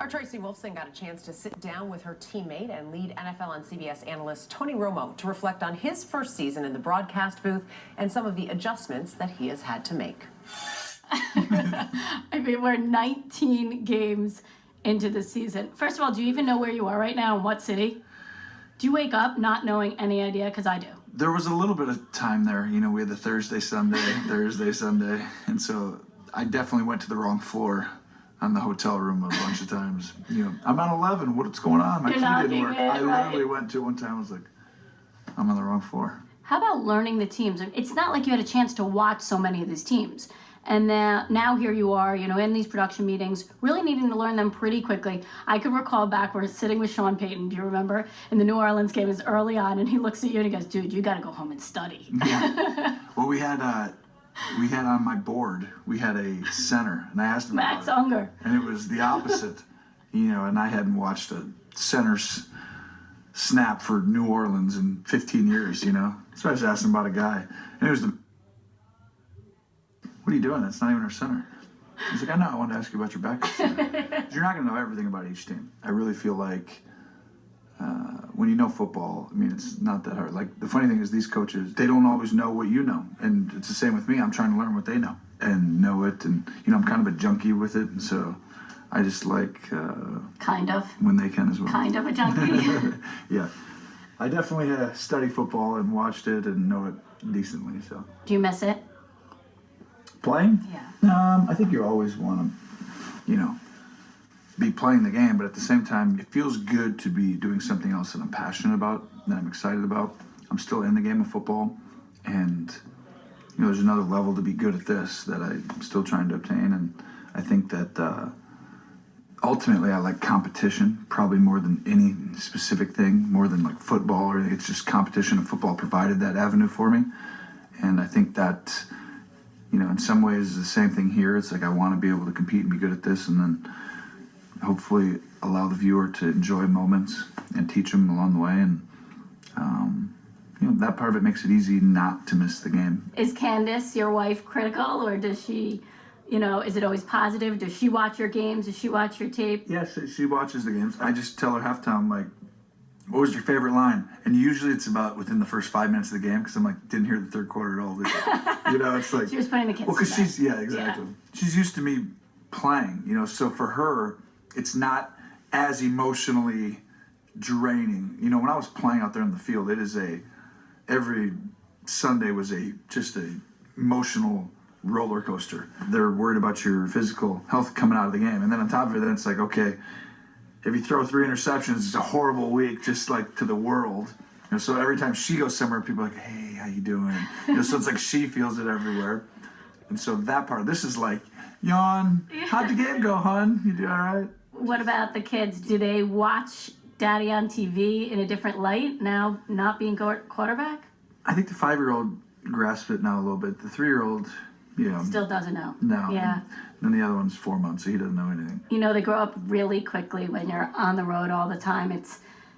Our Tracy Wolfson got a chance to sit down with her teammate and lead NFL on CBS analyst Tony Romo to reflect on his first season in the broadcast booth and some of the adjustments that he has had to make. I mean, we're 19 games into the season. First of all, do you even know where you are right now and what city? Do you wake up not knowing any idea? Because I do. There was a little bit of time there. You know, we had the Thursday, Sunday. And so I definitely went to the wrong floor on the hotel room a bunch of times. You know, I'm on 11. What's going on? My key didn't work. I literally went to one time. I was like, I'm on the wrong floor. How about learning the teams? It's not like you had a chance to watch so many of these teams. And now here you are, you know, in these production meetings, really needing to learn them pretty quickly. I could recall back, we're sitting with Sean Payton, do you remember? In the New Orleans game is early on, and he looks at you and he goes, dude, you got to go home and study. Yeah. Well, we had on my board, we had a center, and I asked him Max about Unger. And it was the opposite, you know, and I hadn't watched a center's snap for New Orleans in 15 years, you know. So I just asked him about a guy, and it was what are you doing? That's not even our center. He's like, I know, I wanted to ask you about your backup center. You're not going to know everything about each team. I really feel like when you know football, I mean, it's not that hard. Like, the funny thing is these coaches, they don't always know what you know. And it's the same with me. I'm trying to learn what they know and know it. And, you know, I'm kind of a junkie with it. And so I just like... kind of. When they can as well. Kind of a junkie. Yeah. I definitely studied football and watched it and know it decently, so. Do you miss it? Playing? Yeah. I think you always want to, you know, be playing the game, but at the same time, it feels good to be doing something else that I'm passionate about, that I'm excited about. I'm still in the game of football, and, you know, there's another level to be good at this that I'm still trying to obtain, and I think that ultimately I like competition probably more than any specific thing, more than like football or anything. It's just competition, and football provided that avenue for me, and I think that, you know, in some ways, the same thing here. It's like I want to be able to compete and be good at this, and then hopefully allow the viewer to enjoy moments and teach them along the way. And, you know, that part of it makes it easy not to miss the game. Is Candace, your wife, critical, or does she, you know, is it always positive? Does she watch your games? Does she watch your tape? Yeah, she watches the games. I just tell her halftime, like, what was your favorite line? And usually it's about within the first 5 minutes of the game, because I'm like, didn't hear the third quarter at all. You know, it's like... She was putting the kids Well, because to bed. yeah, exactly. Yeah. She's used to me playing, you know, so for her, it's not as emotionally draining. You know, when I was playing out there in the field, every Sunday was just a emotional roller coaster. They're worried about your physical health coming out of the game. And then on top of it, then it's like, okay, if you throw 3 interceptions, it's a horrible week, just like to the world. You know, so every time she goes somewhere, people are like, hey, how you doing? You know, so it's like she feels it everywhere. And so that part, this is like, yawn, how'd the game go, hon? You do all right? What about the kids? Do they watch Daddy on TV in a different light now, not being quarterback? I think the 5-year-old grasps it now a little bit. The 3-year-old, you know. Still doesn't know. No. Yeah. And then the other one's 4 months, so he doesn't know anything. You know, they grow up really quickly when you're on the road all the time.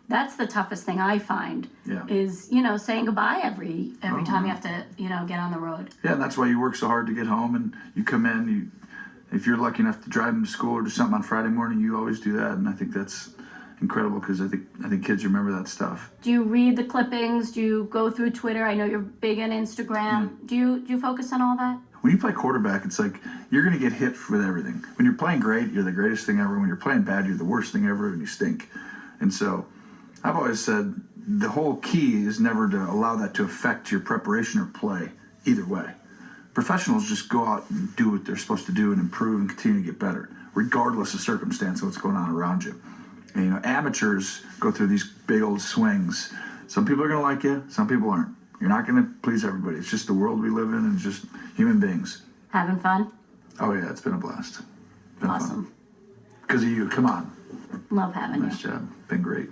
That's the toughest thing I find is, you know, saying goodbye every time you have to, you know, get on the road. Yeah, and that's why you work so hard to get home, and you come in, if you're lucky enough to drive them to school or do something on Friday morning, you always do that, and I think that's incredible because I think kids remember that stuff. Do you read the clippings? Do you go through Twitter? I know you're big on Instagram. Do you focus on all that? When you play quarterback, it's like you're going to get hit with everything. When you're playing great, you're the greatest thing ever. When you're playing bad, you're the worst thing ever, and you stink. And so I've always said the whole key is never to allow that to affect your preparation or play either way. Professionals just go out and do what they're supposed to do and improve and continue to get better, regardless of circumstance of what's going on around you. And, you know, amateurs go through these big old swings. Some people are going to like you, some people aren't. You're not going to please everybody. It's just the world we live in, and it's just human beings. Having fun? Oh, yeah, it's been a blast. Awesome. Because of you, come on. Love having you. Nice job. Been great.